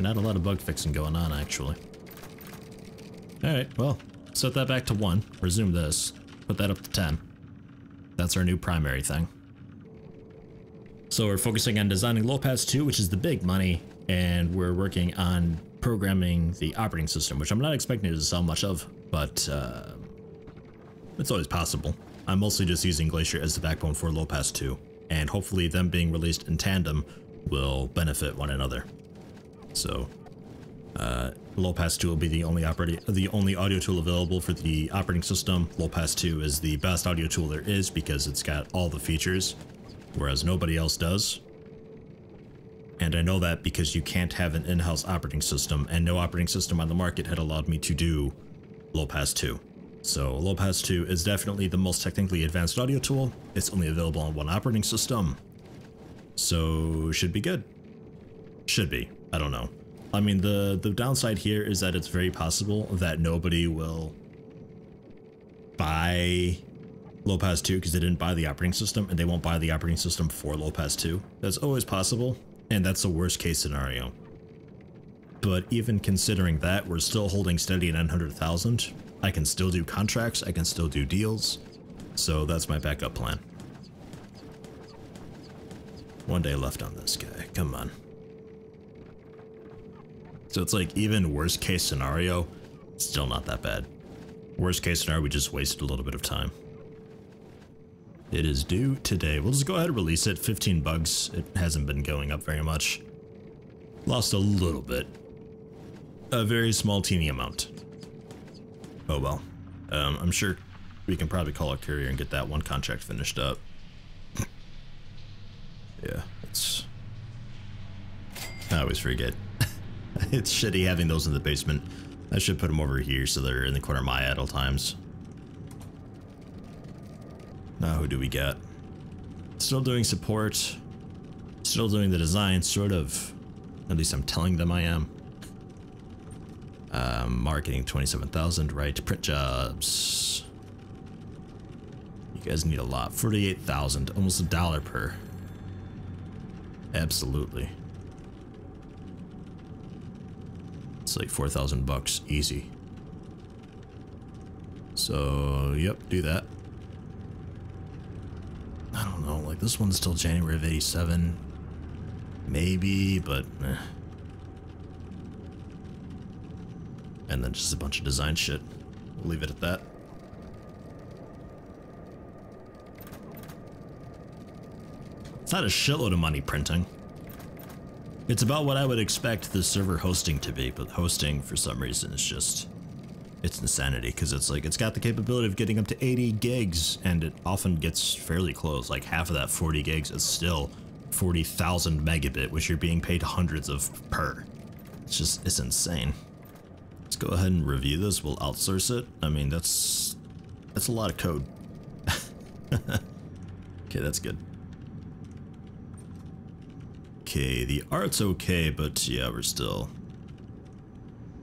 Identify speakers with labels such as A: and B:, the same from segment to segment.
A: not a lot of bug fixing going on, actually. Alright, well, set that back to 1, resume this, put that up to 10. That's our new primary thing. So we're focusing on designing LowPass 2, which is the big money, and we're working on programming the operating system, which I'm not expecting to sell much of, but it's always possible. I'm mostly just using Glacier as the backbone for LowPass 2, and hopefully them being released in tandem will benefit one another. So LowPass 2 will be the only audio tool available for the operating system. LowPass 2 is the best audio tool there is because it's got all the features, whereas nobody else does. And I know that because you can't have an in-house operating system, and no operating system on the market had allowed me to do LowPass 2. So LowPass 2 is definitely the most technically advanced audio tool. It's only available on one operating system. So should be good. Should be. I don't know. I mean, the downside here is that it's very possible that nobody will buy LowPass 2 because they didn't buy the operating system, and they won't buy the operating system for LowPass 2. That's always possible, and that's the worst case scenario. But even considering that, we're still holding steady at 900,000. I can still do contracts, I can still do deals, so that's my backup plan. One day left on this guy, come on. So it's like, even worst case scenario, still not that bad. Worst case scenario, we just wasted a little bit of time. It is due today. We'll just go ahead and release it. 15 bugs. It hasn't been going up very much. Lost a little bit. A very small, teeny amount. Oh well. I'm sure we can probably call a courier and get that one contract finished up. Yeah, it's... I always forget. It's shitty having those in the basement. I should put them over here so they're in the corner of my eye at all times. Now who do we got? Still doing support. Still doing the design, sort of. At least I'm telling them I am. Marketing 27,000, right? Print jobs. You guys need a lot. 48,000, almost $1 per. Absolutely. It's like 4,000 bucks, easy. So, yep, do that. I don't know, like this one's still January of 87. Maybe, but eh. And then just a bunch of design shit. We'll leave it at that. It's not a shitload of money printing. It's about what I would expect the server hosting to be, but hosting for some reason is just, it's insanity, because it's like, it's got the capability of getting up to 80 gigs, and it often gets fairly close. Like half of that 40 gigs is still 40,000 megabit, which you're being paid hundreds of per. It's just, it's insane. Let's go ahead and review this. We'll outsource it. I mean, that's a lot of code. Okay, that's good. Okay, the art's okay, but yeah, we're still...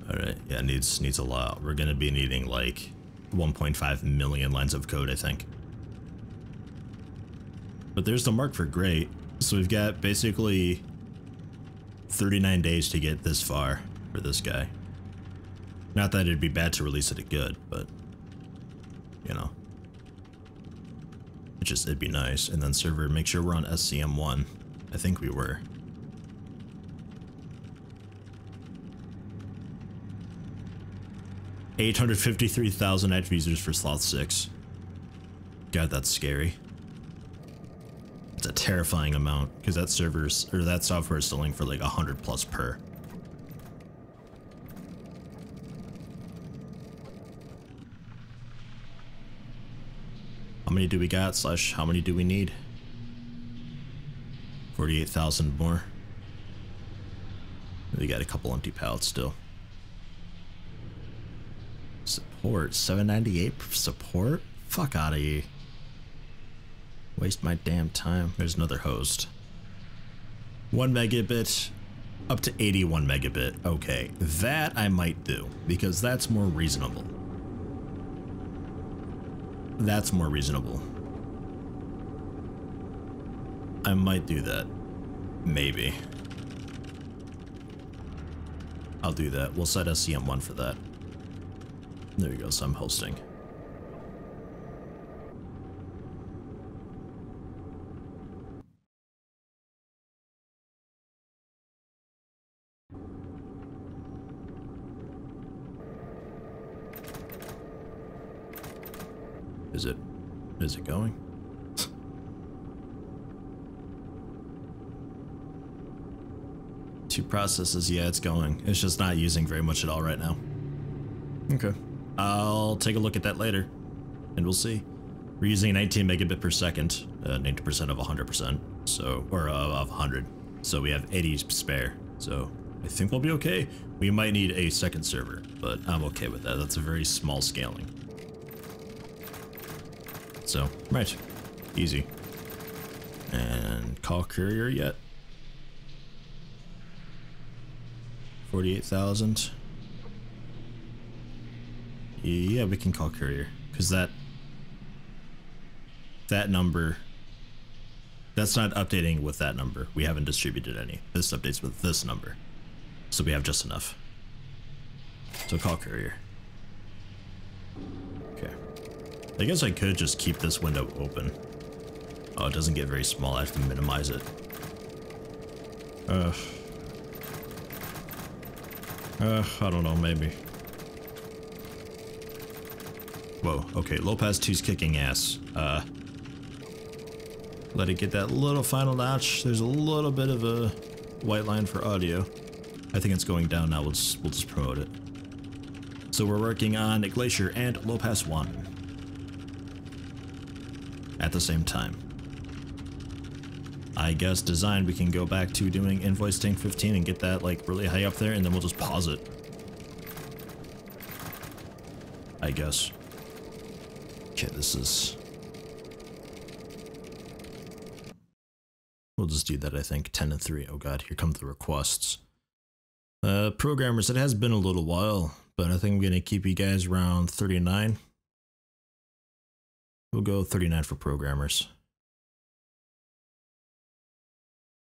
A: Alright, yeah, it needs a lot. We're gonna be needing like 1.5 million lines of code, I think. But there's the mark for great. So we've got basically 39 days to get this far for this guy. Not that it'd be bad to release it at good, but you know. It'd be nice. And then server, make sure we're on SCM1. I think we were. $853,000 active users for Sloth 6. God, that's scary. It's a terrifying amount, because that server's, or that software is selling for like 100 plus per. How many do we got, slash how many do we need? 48,000 more. We got a couple empty pallets still. Support, 798 support? Fuck out of here. Waste my damn time. There's another host. 1 megabit up to 81 megabit. Okay, that I might do, because that's more reasonable. That's more reasonable. I might do that. Maybe. I'll do that. We'll set SCM1 for that. There you go, so I'm hosting. Is it going? Two processes, yeah, it's going. It's just not using very much at all right now. Okay. I'll take a look at that later, and we'll see. We're using 19 megabit per second, 90% of 100%, so, or of 100. So we have 80 spare, so I think we'll be okay. We might need a second server, but I'm okay with that. That's a very small scaling. So, right. Easy. And call courier yet? 48,000. Yeah, we can call courier, because that number, that's not updating with that number. We haven't distributed any. This updates with this number. So we have just enough. So call courier. Okay. I guess I could just keep this window open. Oh, it doesn't get very small. I have to minimize it. I don't know, maybe. Whoa, okay, Lopez 2's kicking ass. Let it get that little final notch. There's a little bit of a white line for audio. I think it's going down now. We'll just promote it. So we're working on Glacier and Lopez 1 at the same time. I guess design, we can go back to doing Invoice Tank 15 and get that like really high up there, and then we'll just pause it. I guess. Okay, this is... We'll just do that, I think. 10 and 3. Oh god, here come the requests. Programmers, it has been a little while, but I think I'm gonna keep you guys around 39. We'll go 39 for programmers.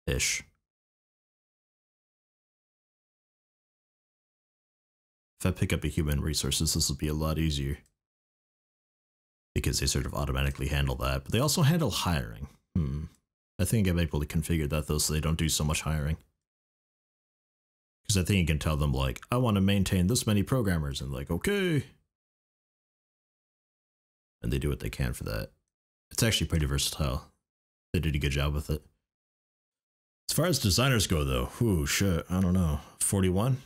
A: Ish. If I pick up a human resources, this will be a lot easier. Because they sort of automatically handle that, but they also handle hiring. I think I'm able to configure that though so they don't do so much hiring. Because I think you can tell them like, I want to maintain this many programmers, and like, okay. And they do what they can for that. It's actually pretty versatile. They did a good job with it. As far as designers go though, ooh shit, I don't know. 41?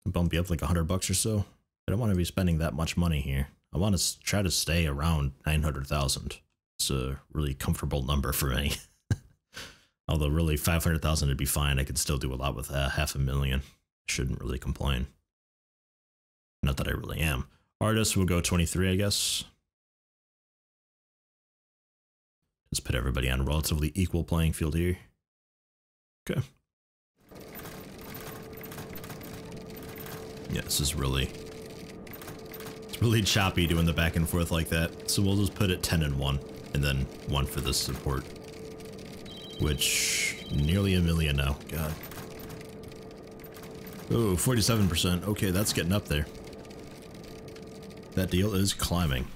A: Bump you up like $100 or so. I don't want to be spending that much money here. I want to try to stay around 900,000. It's a really comfortable number for me. Although really 500,000 would be fine. I could still do a lot with $500,000. Shouldn't really complain. Not that I really am. Artists will go 23, I guess. Just put everybody on a relatively equal playing field here. Okay. Yeah, this is really... It's really choppy doing the back and forth like that. So we'll just put it 10 and 1. And then 1 for this support. Which... nearly $1 million now. God. Oh, 47%. Okay, that's getting up there. That deal is climbing.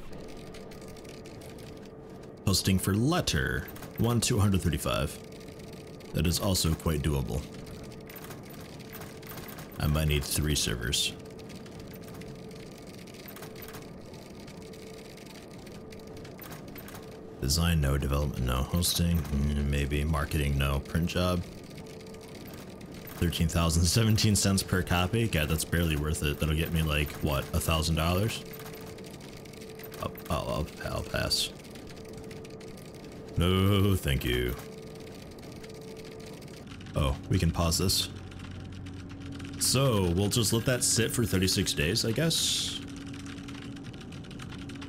A: Posting for letter. 1-235. That is also quite doable. I might need 3 servers. Design, no. Development, no. Hosting, maybe. Marketing, no. Print job. 13,017 cents per copy. God, that's barely worth it. That'll get me like, what, $1,000? I'll pass. No, thank you. Oh, we can pause this. So, we'll just let that sit for 36 days, I guess.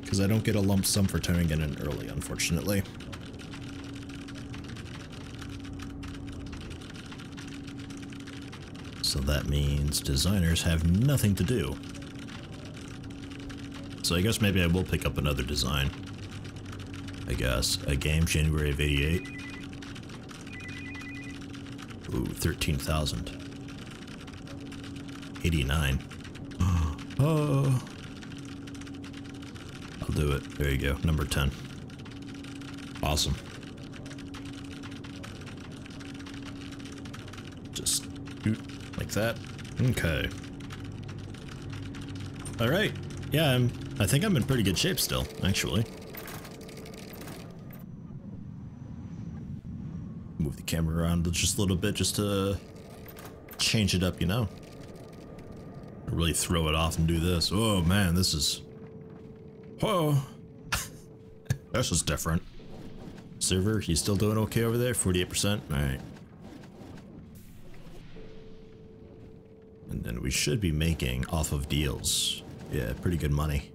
A: Because I don't get a lump sum for turning it in early, unfortunately. So that means designers have nothing to do. So I guess maybe I will pick up another design. I guess. A game, January of 88. Ooh, 13,000. 89. Oh. I'll do it. There you go. Number 10. Awesome. Just like that. Okay. All right. Yeah, I think I'm in pretty good shape still, actually. Move the camera around just a little bit just to change it up, you know? Really throw it off and do this. Oh man, this is... Whoa. This is different. Server, you still doing okay over there? 48%? Alright. And then we should be making off of deals. Yeah, pretty good money.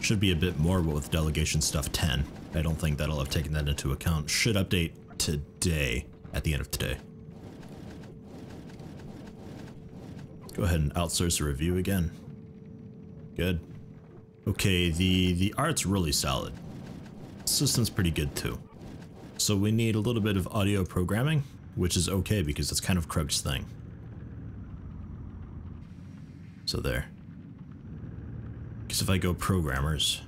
A: Should be a bit more, but with delegation stuff 10. I don't think that'll have taken that into account. Should update today, at the end of today. Go ahead and outsource a review again. Good. Okay, the art's really solid. System's pretty good too. So we need a little bit of audio programming, which is okay because that's kind of Krug's thing. So there. Because if I go programmers,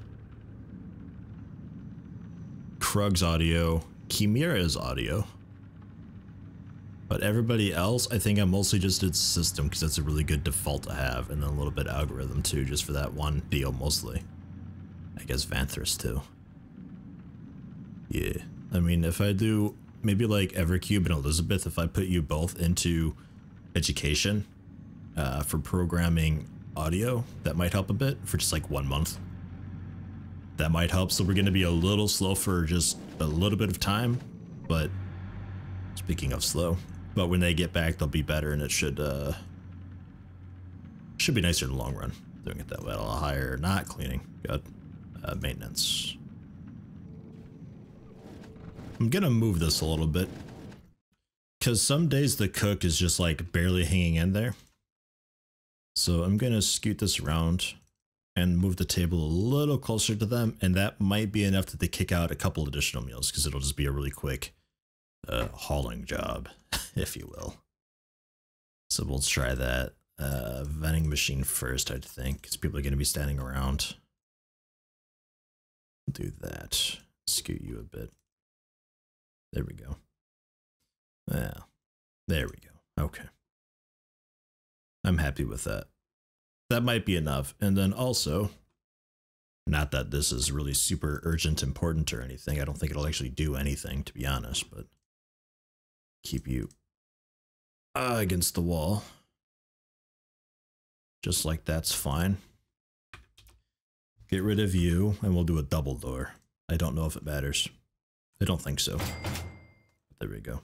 A: Krug's audio, Chimera's audio, but everybody else, I think I mostly just did system because that's a really good default to have, and then a little bit algorithm too, just for that one deal mostly. I guess Vanthras too. Yeah, I mean if I do maybe like Evercube and Elizabeth, if I put you both into education for programming audio, that might help a bit for just like 1 month. That might help. So we're going to be a little slow for just a little bit of time, but speaking of slow, but when they get back they'll be better, and it should be nicer in the long run doing it that way. I'll hire not cleaning, got maintenance. I'm gonna move this a little bit because some days the cook is just like barely hanging in there. So I'm gonna scoot this around and move the table a little closer to them, and that might be enough to kick out a couple additional meals because it'll just be a really quick hauling job, if you will. So we'll try that. Vending machine first, I think, because people are going to be standing around. Do that. Scoot you a bit. There we go. Yeah, there we go. Okay. I'm happy with that. That might be enough. And then also, not that this is really super urgent, important or anything. I don't think it'll actually do anything, to be honest, but keep you against the wall. Just like that's fine. Get rid of you, and we'll do a double door. I don't know if it matters. I don't think so. There we go.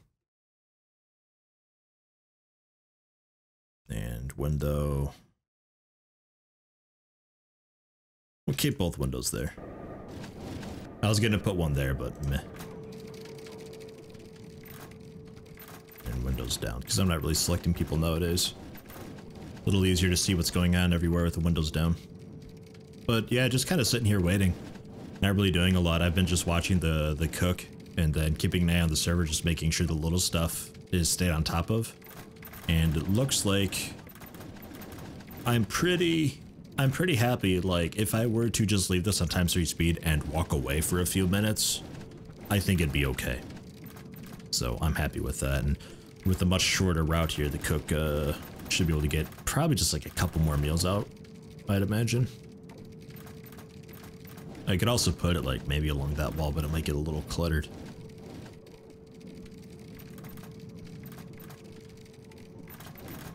A: And window. We'll keep both windows there. I was gonna put one there, but meh. And windows down, because I'm not really selecting people nowadays. A little easier to see what's going on everywhere with the windows down. But yeah, just kind of sitting here waiting. Not really doing a lot. I've been just watching the cook and then keeping an eye on the server, just making sure the little stuff is stayed on top of. And it looks like I'm pretty happy. Like if I were to just leave this on ×3 speed and walk away for a few minutes, I think it'd be okay. So I'm happy with that. And with a much shorter route here, the cook should be able to get probably just like a couple more meals out, I'd imagine. I could also put it like maybe along that wall, but it might get a little cluttered.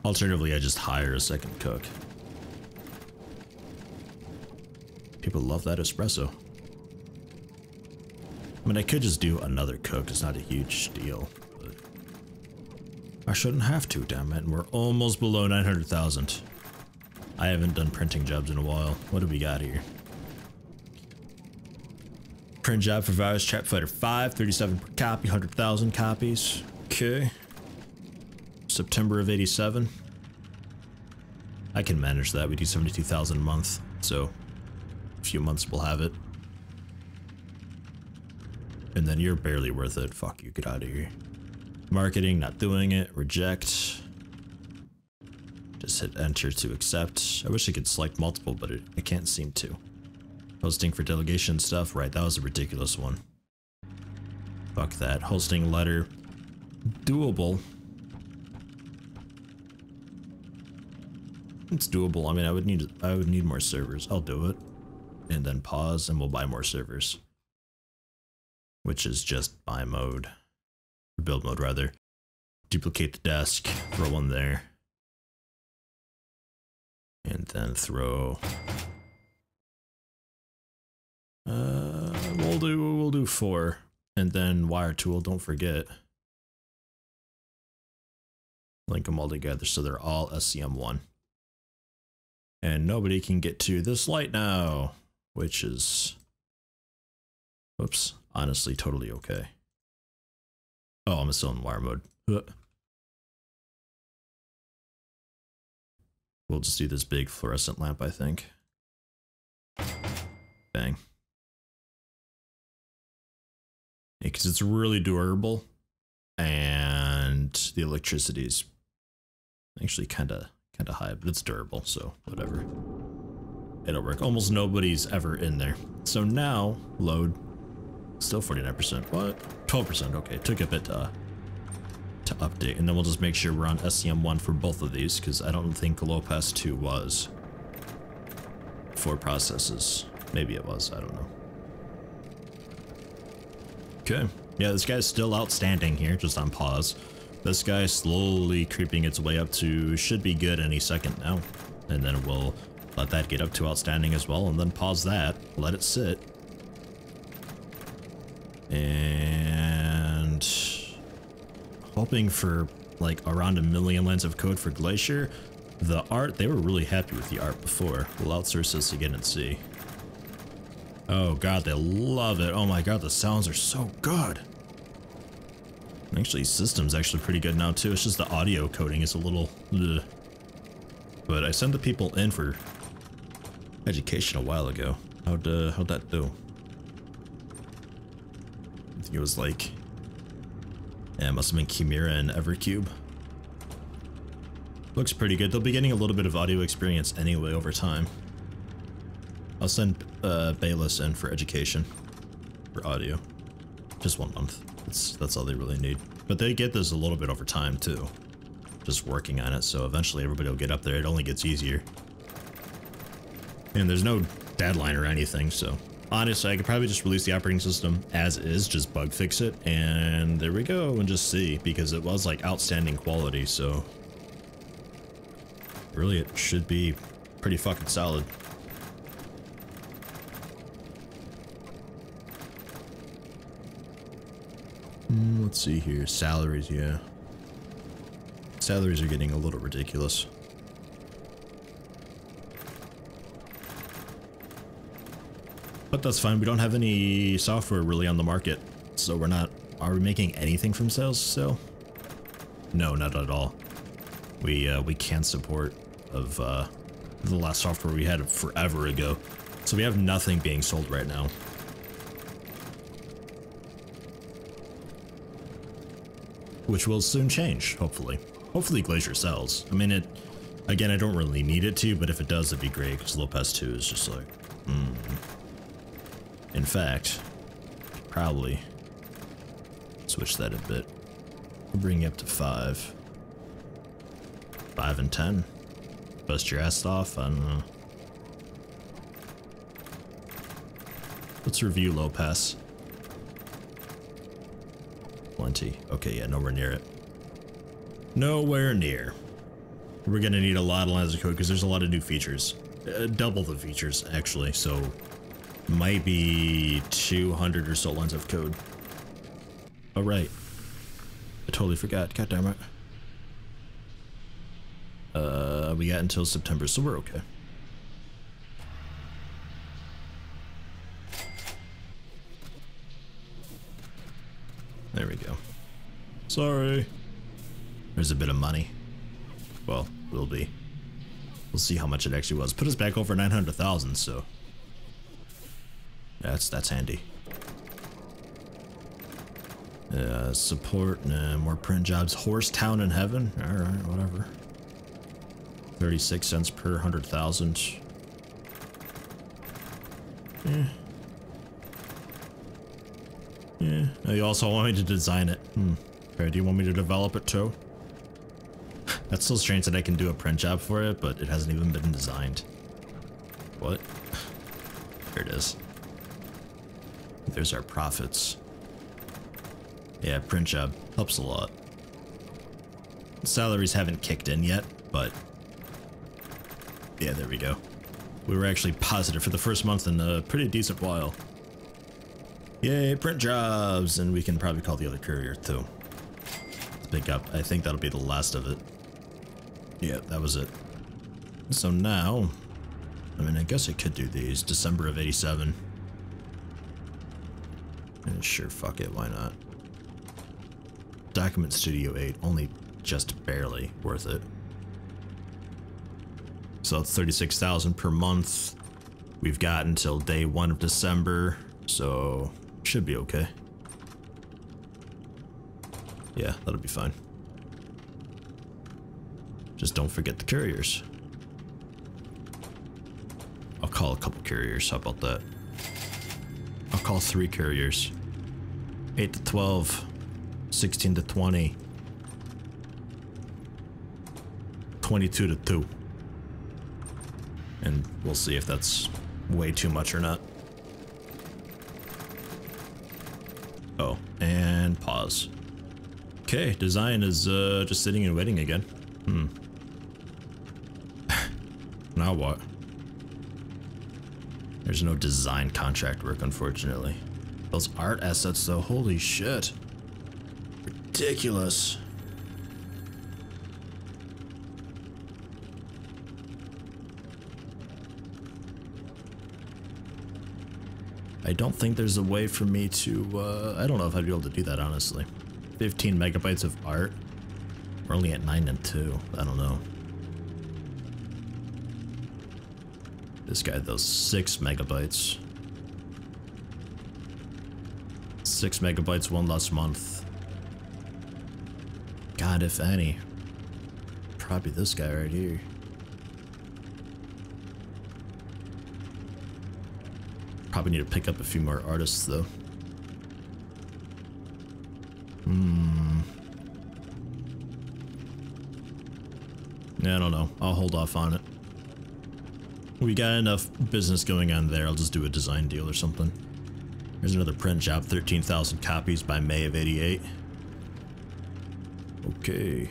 A: Alternatively, I just hire a second cook. People love that espresso. I mean, I could just do another cook. It's not a huge deal, but I shouldn't have to, damn it. And we're almost below 900,000. I haven't done printing jobs in a while. What do we got here? Print job for Virus Trap Fighter 5, 37 per copy, 100,000 copies. Okay. September of 87. I can manage that. We do 72,000 a month, so a few months we'll have it. And then you're barely worth it. Fuck you, get out of here. Marketing, not doing it. Reject. Just hit enter to accept. I wish I could select multiple, but I can't seem to. Hosting for delegation stuff. Right, that was a ridiculous one. Fuck that. Hosting letter. Doable. It's doable. I mean, I would need more servers. I'll do it. And then pause and we'll buy more servers. Which is just buy mode. Or build mode rather. Duplicate the desk, throw one there. And then throw we'll do 4. And then wire tool, don't forget. Link them all together so they're all SCM1. And nobody can get to this light now, which is, whoops, honestly totally okay. Oh, I'm still in wire mode. We'll just do this big fluorescent lamp, I think. Bang. Because it's really durable, and the electricity is actually kind of high, but it's durable, so whatever. It'll work. Almost nobody's ever in there. So now, load. Still 49%. What? 12%. Okay, took a bit to update, and then we'll just make sure we're on SCM1 for both of these, because I don't think Lopez 2 was 4 processes. Maybe it was. I don't know. Okay. Yeah, this guy's still outstanding here, just on pause. This guy slowly creeping its way up to should be good any second now. And then we'll let that get up to outstanding as well, and then pause that, let it sit. And hoping for like around 1 million lines of code for Glacier. The art, they were really happy with the art before. We'll outsource this again and see. Oh god, they love it. Oh my god, the sounds are so good. Actually, system's actually pretty good now too. It's just the audio coding is a little ugh. But I sent the people in for education a while ago. How'd that do? I think it was like, yeah, it must have been Chimera and Evercube. Looks pretty good. They'll be getting a little bit of audio experience anyway over time. I'll send Bayless in for education for audio. Just 1 month. That's all they really need. But they get this a little bit over time too. Just working on it, so eventually everybody will get up there. It only gets easier. And there's no deadline or anything, so honestly, I could probably just release the operating system as is, just bug fix it, and there we go, and just see, because it was like outstanding quality, so really it should be pretty fucking solid. Let's see here. Salaries, yeah. Salaries are getting a little ridiculous. But that's fine. We don't have any software really on the market, so we're not... Are we making anything from sales still? No, not at all. We can't support of the last software we had forever ago. So we have nothing being sold right now. Which will soon change, hopefully. Hopefully Glacier sells. I mean, again, I don't really need it to, but if it does, it'd be great, because Lopez 2 is just like, In fact, probably switch that a bit. We'll bring you up to 5. 5 and 10. Bust your ass off, I don't know. Let's review Lopez. Plenty. Okay, yeah, nowhere near it. Nowhere near. We're gonna need a lot of lines of code because there's a lot of new features. Double the features, actually, so might be 200 or so lines of code. Oh, right. I totally forgot. God damn it. We got until September, so we're okay. There we go. Sorry. There's a bit of money. Well, will be. We'll see how much it actually was. Put us back over 900,000, so that's handy. Support, nah, more print jobs. Horsetown in heaven? Alright, whatever. 36 cents per 100,000. Yeah. Yeah. Oh, you also want me to design it. Okay, do you want me to develop it too? That's so strange that I can do a print job for it, but it hasn't even been designed. What? There it is. There's our profits. Yeah, print job helps a lot. Salaries haven't kicked in yet, but yeah, there we go. We were actually positive for the first month in a pretty decent while. Yay, print jobs! And we can probably call the other courier too. Pick up. I think that'll be the last of it. Yeah, that was it. So now, I mean, I guess I could do these. December of 87. And sure, fuck it, why not? Document Studio 8, only just barely worth it. So it's 36,000 per month. We've got until day 1 of December, so should be okay. Yeah, that'll be fine. Just don't forget the couriers. I'll call a couple couriers, how about that? I'll call 3 couriers. 8 to 12. 16 to 20. 22 to 2. And we'll see if that's way too much or not. Oh, and pause. Okay, design is just sitting and waiting again. Now what? There's no design contract work, unfortunately. Those art assets though, holy shit. Ridiculous. I don't think there's a way for me to, I don't know if I'd be able to do that, honestly. 15 megabytes of art. We're only at 9 and 2. I don't know. This guy, though, 6 megabytes. 6 megabytes, 1 less month. God, if any. Probably this guy right here. Probably need to pick up a few more artists, though. Yeah, I don't know. I'll hold off on it. We got enough business going on there. I'll just do a design deal or something. There's another print job, 13,000 copies by May of 88. Okay.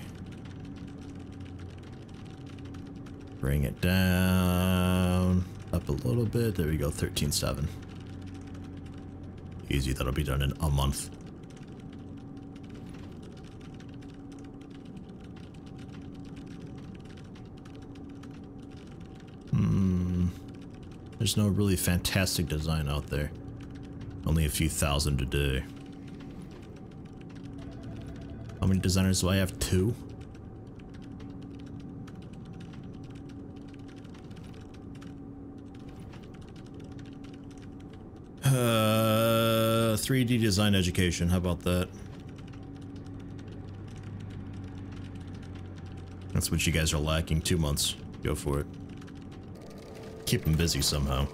A: Bring it down. Up a little bit. There we go, 13.7. Easy, that'll be done in a month. There's no really fantastic design out there. Only a few thousand a day. How many designers do I have? 2? Uh, 3D design education, how about that? That's what you guys are lacking, 2 months. Go for it. Keep them busy somehow.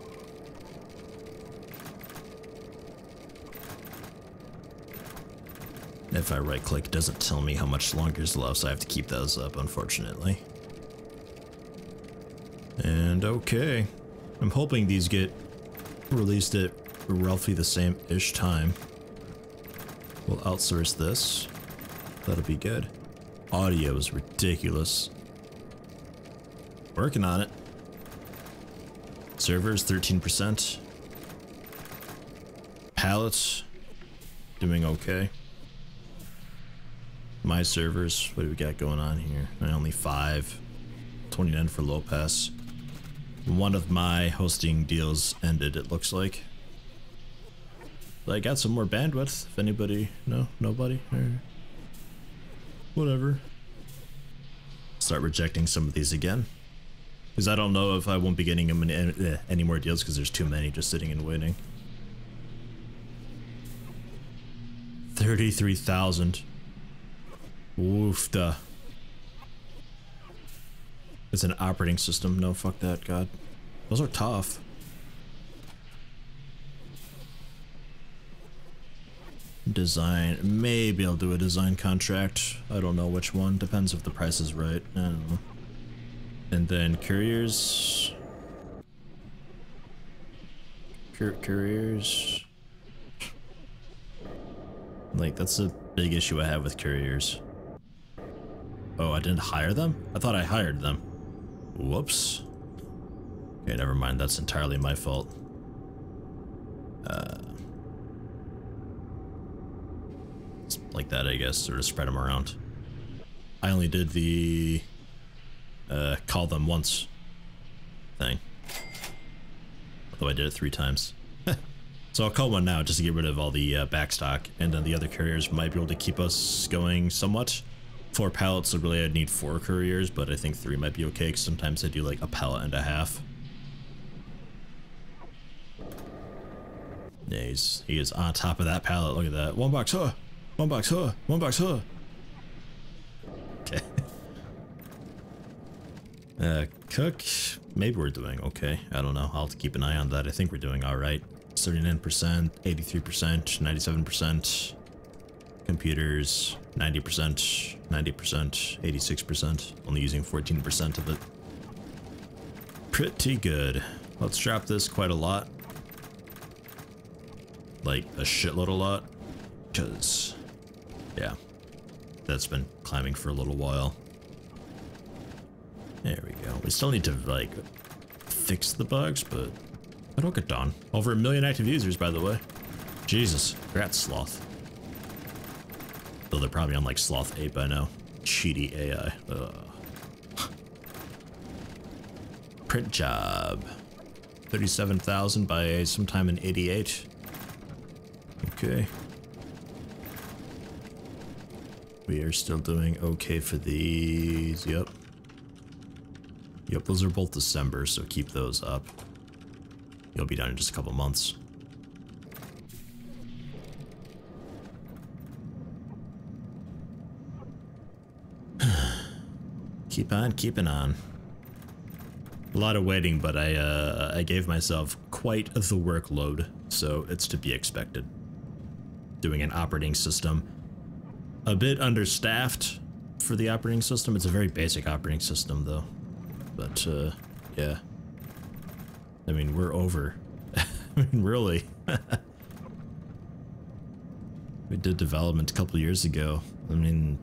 A: If I right click, it doesn't tell me how much longer is left, so I have to keep those up, unfortunately. And okay. I'm hoping these get released at roughly the same-ish time. We'll outsource this. That'll be good. Audio is ridiculous. Working on it. Servers, 13%. Pallets, doing okay. My servers, what do we got going on here? Only 5. 29 for low pass. One of my hosting deals ended, it looks like. But I got some more bandwidth, if anybody... No? Nobody? Whatever. Start rejecting some of these again. Because I don't know if I won't be getting them in any more deals because there's too many just sitting and waiting. 33,000. Woofda. It's an operating system. No, fuck that, God. Those are tough. Design. Maybe I'll do a design contract. I don't know which one. Depends if the price is right. I don't know. And then couriers. Couriers. Like, that's a big issue I have with couriers. Oh, I didn't hire them? I thought I hired them. Whoops. Okay, never mind. That's entirely my fault. Like that, I guess, sort of spread them around. I only did the call them once thing. Although I did it 3 times. So I'll call one now just to get rid of all the backstock, and then the other couriers might be able to keep us going somewhat. 4 pallets, so really I'd need 4 couriers, but I think 3 might be okay, because sometimes I do like a pallet and a half. Yeah, he is on top of that pallet. Look at that. 1 box, huh? 1 box, huh? 1 box, huh? Okay. Cook, maybe we're doing okay. I don't know. I'll have to keep an eye on that. I think we're doing all right. 39%, 83%, 97%. Computers, 90%, 90%, 86%. Only using 14% of it. Pretty good. Let's drop this quite a lot. Like a shitload a lot. Because, yeah, that's been climbing for a little while. There we go. We still need to, like, fix the bugs, but it'll get done. Over 1 million active users, by the way. Jesus. Congrats, Sloth. Though they're probably on, like, Sloth 8 by now. Cheaty AI. Print job. 37,000 by sometime in 88. Okay. We are still doing okay for these. Yep. Yep, those are both December, so keep those up. You'll be done in just a couple months. Keep on keeping on. A lot of waiting, but I gave myself quite the workload, so it's to be expected. Doing an operating system. A bit understaffed for the operating system. It's a very basic operating system, though. But, yeah. I mean, we're over. I mean, really. We did development a couple years ago. I mean,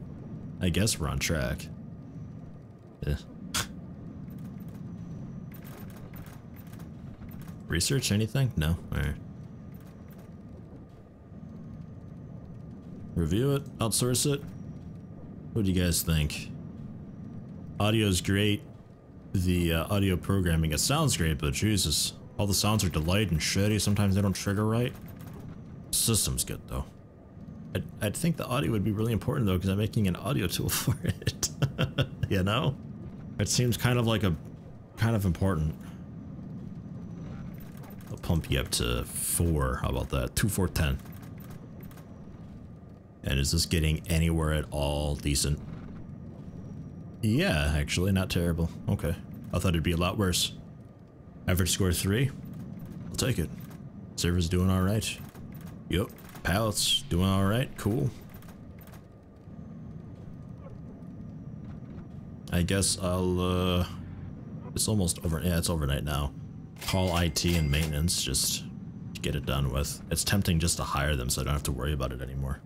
A: I guess we're on track. Yeah. Research anything? No? Alright. Review it? Outsource it? What do you guys think? Audio's great. The audio programming, it sounds great, but Jesus. All the sounds are delayed and shitty. Sometimes they don't trigger right. System's good, though. I'd think the audio would be really important, though, because I'm making an audio tool for it. You know? It seems kind of like kind of important. I'll pump you up to 4. How about that? 2, 4, 10. And is this getting anywhere at all decent? Yeah, actually, not terrible. Okay. I thought it'd be a lot worse. Average score 3? I'll take it. Server's doing alright. Yup. Pallets doing alright. Cool. I guess I'll, it's almost over. Yeah, it's overnight now. Call IT and maintenance just to get it done with. It's tempting just to hire them so I don't have to worry about it anymore.